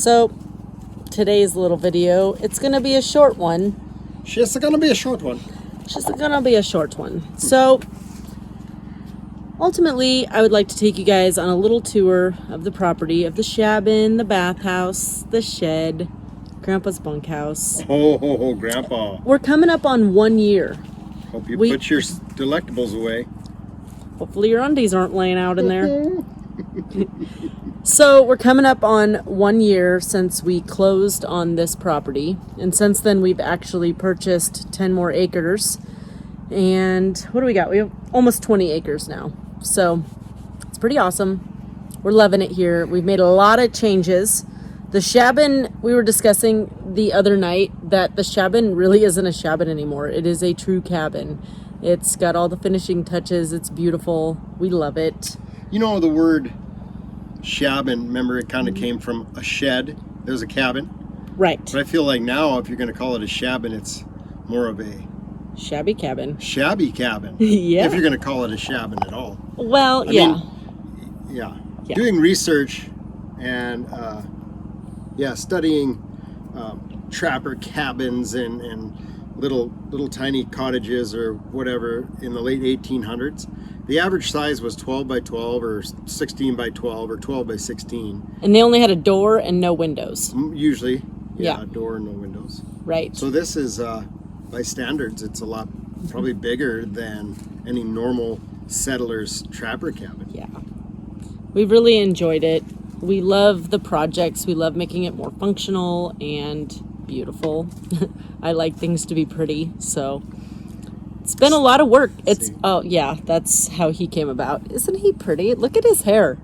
So today's little video, it's going to be a short one. Just gonna be a short one. So ultimately, I would like to take you guys on a little tour of the property of the Shabin, the bathhouse, the shed, Grandpa's bunkhouse. Oh, Grandpa. We're coming up on 1 year. Hope you put your delectables away. Hopefully your undies aren't laying out in there. So we're coming up on 1 year since we closed on this property. And since then, we've actually purchased 10 more acres. And what do we got? We have almost 20 acres now. So it's pretty awesome. We're loving it here. We've made a lot of changes. The Shabin, we were discussing the other night that the Shabin really isn't a Shabin anymore. It is a true cabin. It's got all the finishing touches. It's beautiful. We love it. You know, the word Shabin, remember it kind of came from a shed. There's a cabin. Right. But I feel like now if you're going to call it a Shabin, it's more of a shabby cabin. Shabby cabin. Yeah. If you're going to call it a Shabin at all. Well, I mean, yeah. Doing research and studying trapper cabins and little tiny cottages or whatever in the late 1800s. The average size was 12 by 12 or 16 by 12 or 12 by 16. And they only had a door and no windows. Usually, Yeah. a door and no windows. Right. So this is, by standards, it's a lot probably bigger than any normal settler's trapper cabin. Yeah. We've really enjoyed it. We love the projects. We love making it more functional and beautiful. I like things to be pretty, so it's been a lot of work. Oh yeah, that's how he came about. Isn't he pretty? Look at his hair.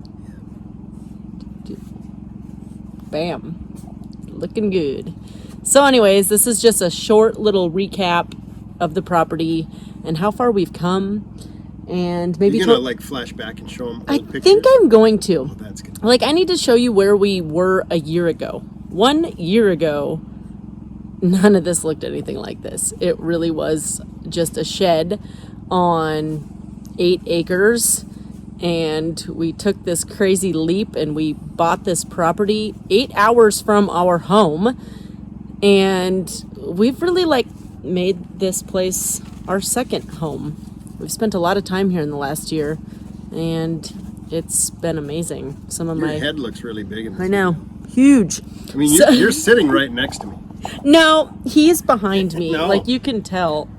Bam. Looking good. So anyways, this is just a short little recap of the property and how far we've come. And maybe you're gonna like flash back and show them old pictures? I think I'm going to. Oh, that's good. Like, I need to show you where we were a year ago. 1 year ago, none of this looked anything like this. It really was just a shed on 8 acres. And we took this crazy leap and we bought this property 8 hours from our home. And we've really made this place our second home. We've spent a lot of time here in the last year, and it's been amazing. Your head looks really big in this. I know. Huge. I mean, you're sitting right next to me. No, he's behind me. No. Like, you can tell.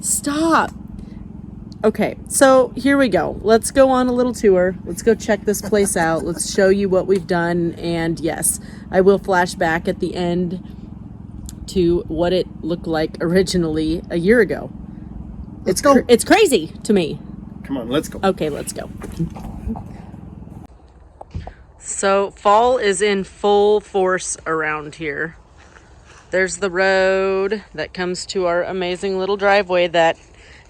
Stop. Okay, so here we go. Let's go on a little tour. Let's go check this place out. Let's show you what we've done. And yes, I will flash back at the end to what it looked like originally a year ago. Let's go. It's crazy to me. Come on, let's go. Okay, let's go. So fall is in full force around here. There's the road that comes to our amazing little driveway that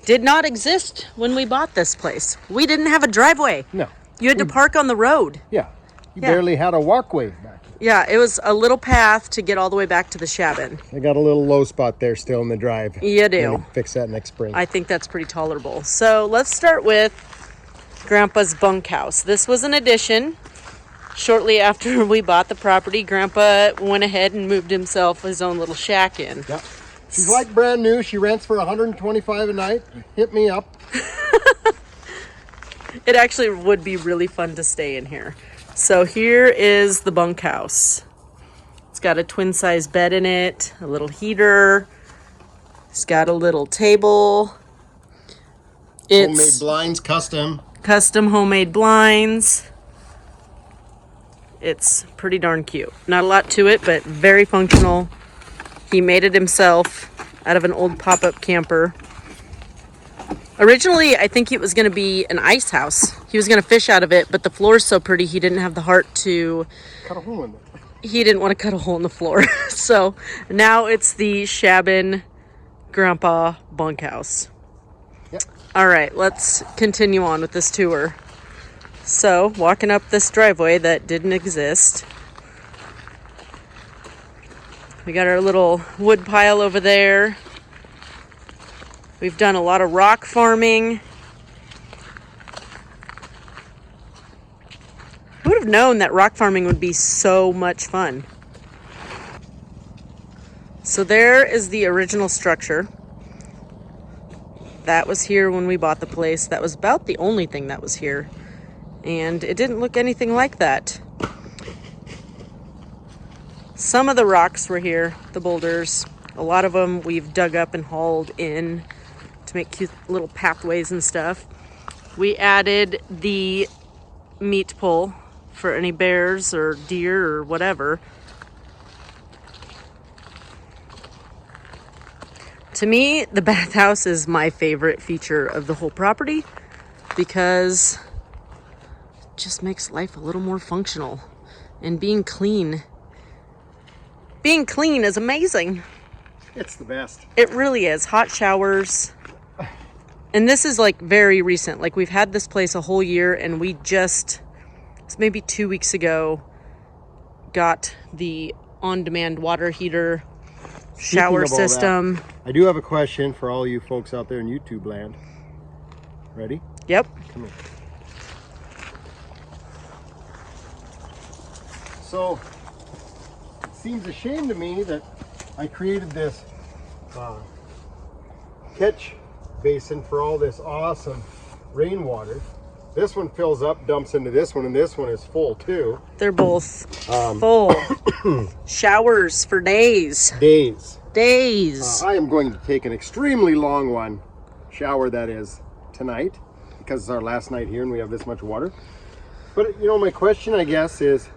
did not exist when we bought this place. We didn't have a driveway. No. You had to park on the road. Yeah. You barely had a walkway back here. Yeah, it was a little path to get all the way back to the Shabin. I got a little low spot there still in the drive. You do. Gonna fix that next spring. I think that's pretty tolerable. So let's start with Grandpa's bunkhouse. This was an addition. Shortly after we bought the property, Grandpa went ahead and moved himself his own little shack in. Yep. She's like brand new. She rents for $125 a night. Hit me up. It actually would be really fun to stay in here. So here is the bunkhouse. It's got a twin size bed in it, a little heater. It's got a little table. Homemade blinds, custom homemade blinds. It's pretty darn cute. Not a lot to it, but very functional. He made it himself out of an old pop-up camper. Originally, I think it was going to be an ice house. He was going to fish out of it, but the floor is so pretty, he didn't have the heart to... cut a hole in it. He didn't want to cut a hole in the floor. So now it's the Shabin Grandpa bunkhouse. Yep. All right, let's continue on with this tour. So, walking up this driveway that didn't exist. We got our little wood pile over there. We've done a lot of rock farming. Who would have known that rock farming would be so much fun? So there is the original structure. That was here when we bought the place. That was about the only thing that was here. And it didn't look anything like that. Some of the rocks were here, the boulders. A lot of them we've dug up and hauled in to make cute little pathways and stuff. We added the meat pole for any bears or deer or whatever. To me, the bathhouse is my favorite feature of the whole property because it just makes life a little more functional. And being clean is amazing. It's the best. It really is. Hot showers. And this is like very recent. Like we've had this place a whole year and we just, maybe 2 weeks ago, got the on-demand water heater shower system. I do have a question for all you folks out there in YouTube land. Ready? Yep. Come here. So, it seems a shame to me that I created this catch basin for all this awesome rainwater. This one fills up, dumps into this one, and this one is full too. They're both full. Showers for days. Days. I am going to take an extremely long shower, that is, tonight, because it's our last night here and we have this much water. But, you know, my question, I guess, is,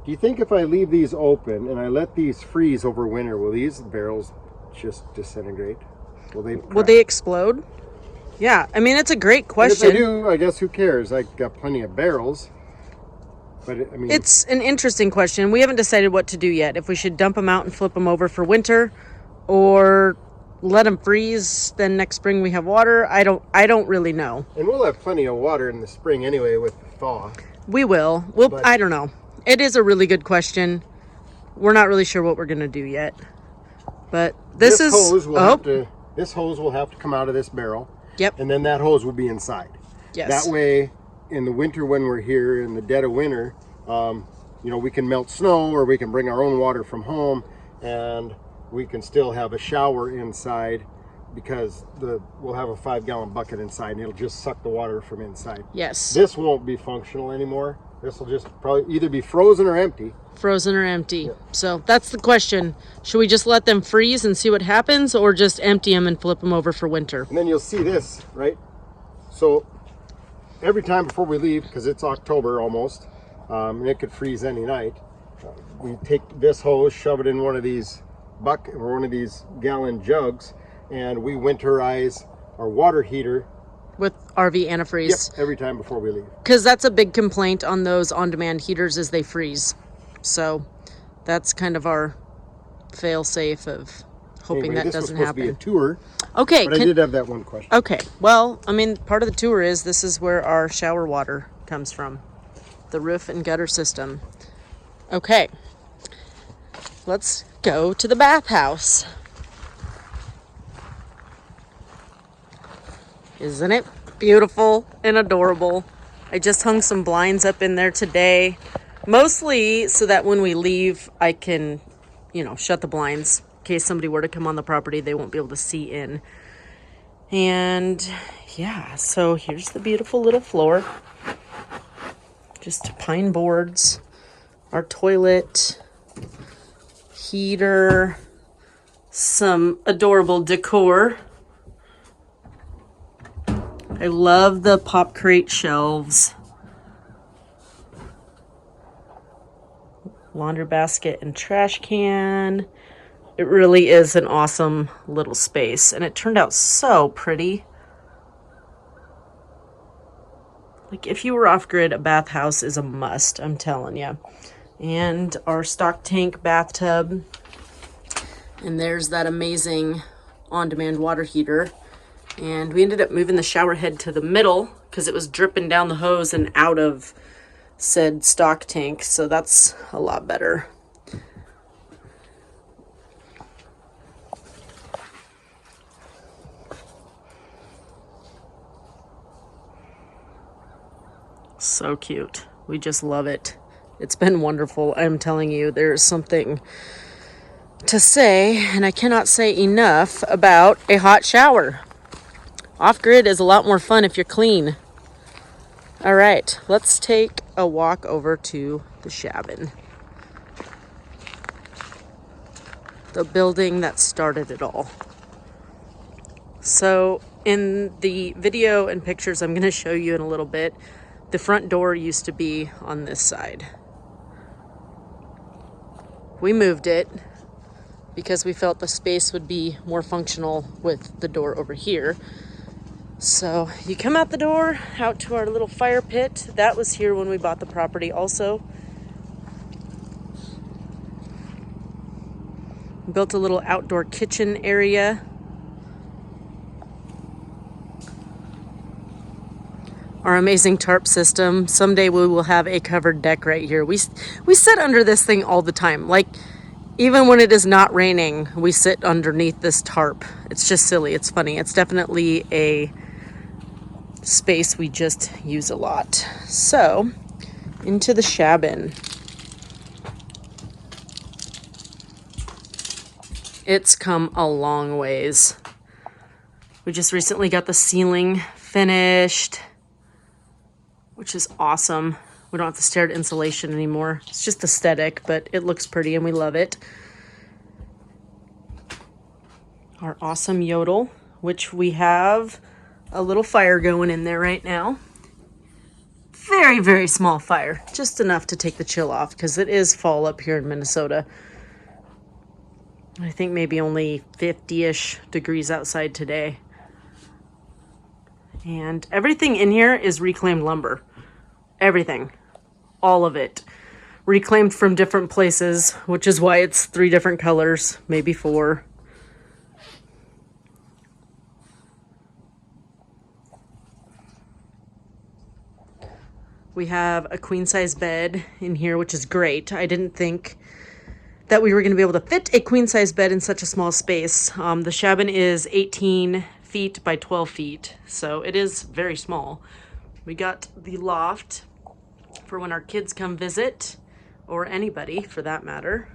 do you think if I leave these open and I let these freeze over winter, will these barrels just disintegrate? Will they explode? Yeah, I mean, it's a great question. And if they do, I guess who cares? I got plenty of barrels. But I mean, it's an interesting question. We haven't decided what to do yet. If we should dump them out and flip them over for winter, or let them freeze. Then next spring we have water. I don't really know. And we'll have plenty of water in the spring anyway with the thaw. We will. I don't know. It is a really good question. We're not really sure what we're gonna do yet. But this hose will have to come out of this barrel. Yep. And then that hose will be inside. Yes. That way, in the winter when we're here, in the dead of winter, you know, we can melt snow or we can bring our own water from home and we can still have a shower inside because we'll have a 5-gallon bucket inside and it'll just suck the water from inside. Yes. This won't be functional anymore. This will just probably either be frozen or empty. Frozen or empty. Yeah. So that's the question. Should we just let them freeze and see what happens, or just empty them and flip them over for winter? And then you'll see this, right? So every time before we leave, because it's October almost, and it could freeze any night, we take this hose, shove it in one of these gallon jugs, and we winterize our water heater with RV antifreeze. Yep, every time before we leave. Because that's a big complaint on those on-demand heaters is they freeze. So that's kind of our fail-safe of hoping that doesn't happen. This was supposed to be a tour. Okay. But I did have that one question. Okay. Well, I mean, part of the tour is this is where our shower water comes from. The roof and gutter system. Okay. Let's go to the bathhouse. Isn't it beautiful and adorable? I just hung some blinds up in there today, mostly so that when we leave, I can, shut the blinds in case somebody were to come on the property, they won't be able to see in. And yeah, so here's the beautiful little floor. Just pine boards, our toilet, heater, some adorable decor. I love the pop crate shelves. Laundry basket and trash can. It really is an awesome little space, and it turned out so pretty. Like, if you were off-grid, a bathhouse is a must, I'm telling you. And our stock tank bathtub. And there's that amazing on-demand water heater. And we ended up moving the shower head to the middle because it was dripping down the hose and out of said stock tank. So that's a lot better. So cute. We just love it. It's been wonderful. I'm telling you, there's something to say, and I cannot say enough about a hot shower. Off-grid is a lot more fun if you're clean. All right, let's take a walk over to the Shabin, the building that started it all. So in the video and pictures I'm going to show you in a little bit, the front door used to be on this side. We moved it because we felt the space would be more functional with the door over here. So you come out the door, out to our little fire pit. That was here when we bought the property also. Built a little outdoor kitchen area. Our amazing tarp system. Someday we will have a covered deck right here. We sit under this thing all the time. Like, even when it is not raining, we sit underneath this tarp. It's just silly. It's funny. It's definitely a space we just use a lot. So, into the Shabin. It's come a long ways. We just recently got the ceiling finished, which is awesome. We don't have to stare at insulation anymore. It's just aesthetic, but it looks pretty and we love it. Our awesome yodel, which we have a little fire going in there right now. Very, very small fire. Just enough to take the chill off because it is fall up here in Minnesota. I think maybe only 50-ish degrees outside today. And everything in here is reclaimed lumber. Everything. All of it. Reclaimed from different places, which is why it's 3 different colors, maybe 4. We have a queen size bed in here, which is great. I didn't think that we were going to be able to fit a queen size bed in such a small space. The Shabin is 18 feet by 12 feet, so it is very small. We got the loft for when our kids come visit, or anybody for that matter.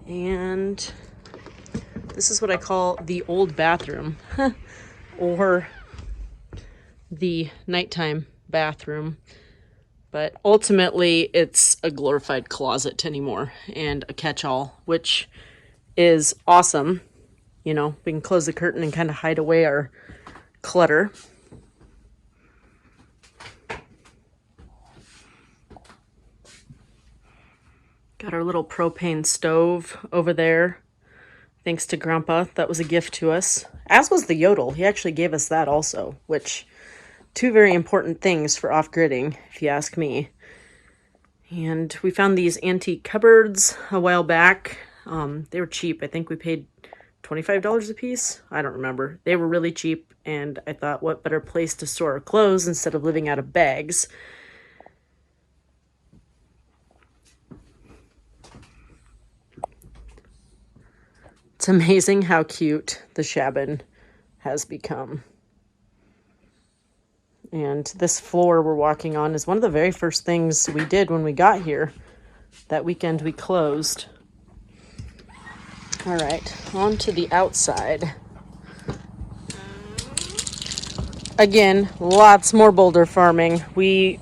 And this is what I call the old bathroom, or the nighttime bathroom. But ultimately, it's a glorified closet anymore and a catch-all, which is awesome. You know, we can close the curtain and kind of hide away our clutter. Got our little propane stove over there. Thanks to Grandpa. That was a gift to us. As was the yodel. He actually gave us that also, which... 2 very important things for off-gridding, if you ask me. And we found these antique cupboards a while back. They were cheap. I think we paid $25 a piece. I don't remember. They were really cheap, and I thought, what better place to store our clothes instead of living out of bags? It's amazing how cute the Shabin has become. And this floor we're walking on is one of the very first things we did when we got here. That weekend we closed. All right, on to the outside. Again, lots more boulder farming. We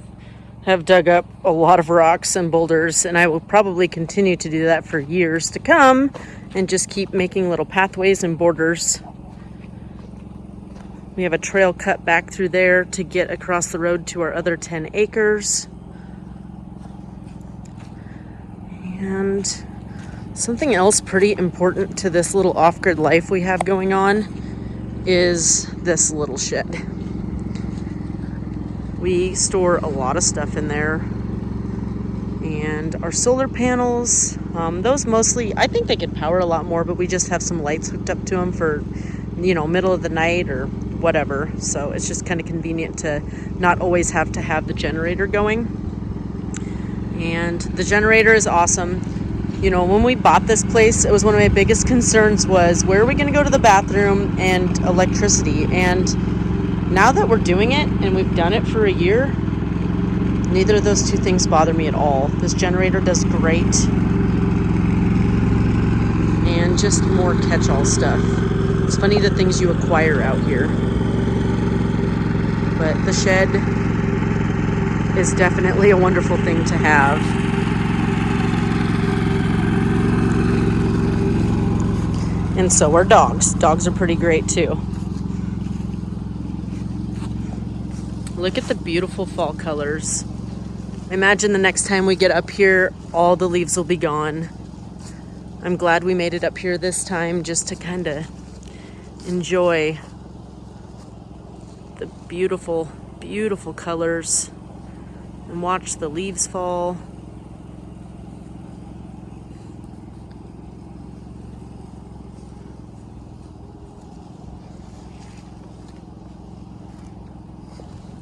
have dug up a lot of rocks and boulders, and I will probably continue to do that for years to come and just keep making little pathways and borders. We have a trail cut back through there to get across the road to our other 10 acres. And something else pretty important to this little off-grid life we have going on is this little shed. We store a lot of stuff in there. And our solar panels, those mostly, I think they could power a lot more, but we just have some lights hooked up to them for, you know, middle of the night or whatever. So it's just kind of convenient to not always have to have the generator going. And the generator is awesome. You know, when we bought this place, it was one of my biggest concerns was, where are we going to go to the bathroom and electricity? And now that we're doing it and we've done it for a year, neither of those 2 things bother me at all. This generator does great. just more catch-all stuff. It's funny the things you acquire out here. But the shed is definitely a wonderful thing to have. And so are dogs. Dogs are pretty great too. Look at the beautiful fall colors. I imagine the next time we get up here, all the leaves will be gone. I'm glad we made it up here this time just to kind of enjoy the beautiful, beautiful colors and watch the leaves fall.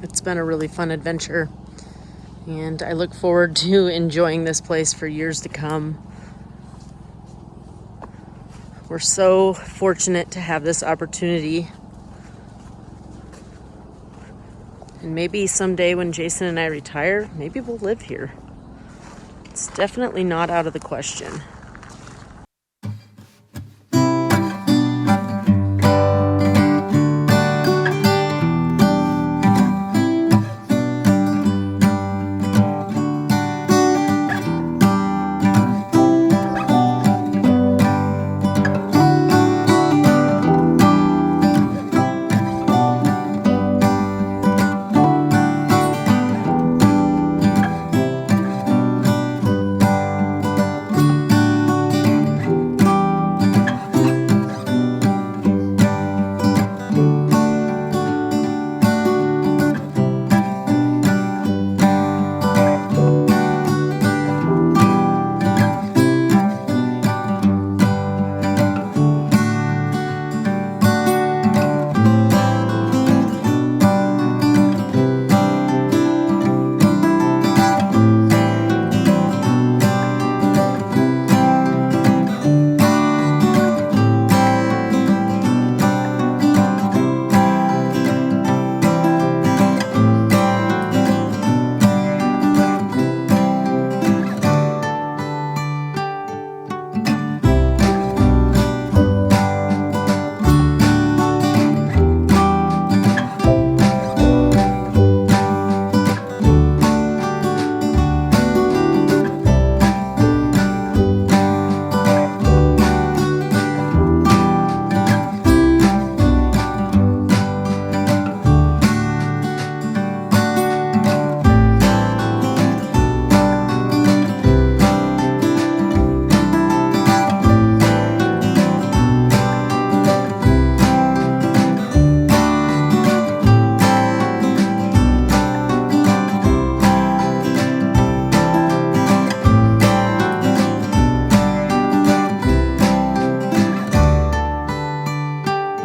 It's been a really fun adventure, and I look forward to enjoying this place for years to come. We're so fortunate to have this opportunity. And maybe someday when Jason and I retire, maybe we'll live here. It's definitely not out of the question.